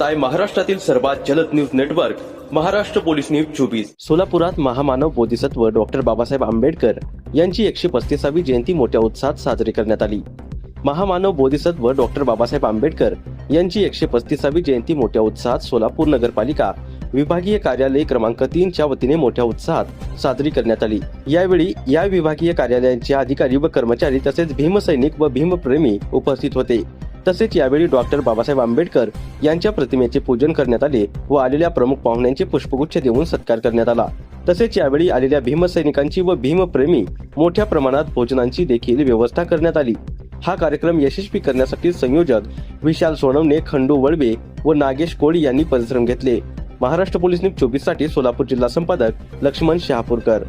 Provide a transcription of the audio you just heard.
पाहताय महाराष्ट्रातील सर्वात जलद news network Maharashtra police news 24। सोलापुरात महामानव बोधिसत्व डॉक्टर बाबासाहेब आंबेडकर यांची 135वी जयंती मोठ्या उत्साहात साजरी करण्यात आली। महामानव बोधिसत्व डॉक्टर बाबासाहेब आंबेडकर यांची 135वी जयंती मोठ्या उत्साहात सोलापूर नगरपालिका विभागीय कार्यालय क्रमांक 3 च्या वतीने मोठ्या उत्साहात साजरी करण्यात आली। यावेळी या विभागीय कार्यालयाचे अधिकारी व कर्मचारी तसेच भीमसैनिक व भीमप्रेमी उपस्थित होते। तसेच यावेळी डॉक्टर बाबासाहेब आंबेडकर यांच्या प्रतिमेचे पूजन करण्यात आले व आलेल्या प्रमुख पाहुण्यांचे पुष्पगुच्छ देऊन सत्कार करण्यात आला। तसेच यावेळी आलेल्या भीमसैनिकांची व भीमप्रेमी मोठ्या प्रमाणात भोजनांची देखील व्यवस्था करण्यात आली। हा कार्यक्रम यशस्वी करण्यासाठी संयोजक विशाल सोनवणे, खंडू वळवे व नागेश कोळी यांनी परिश्रम घेतले। महाराष्ट्र पोलीस न्यूज 24 साठी सोलापूर जिल्हा संपादक लक्ष्मण शहापूरकर।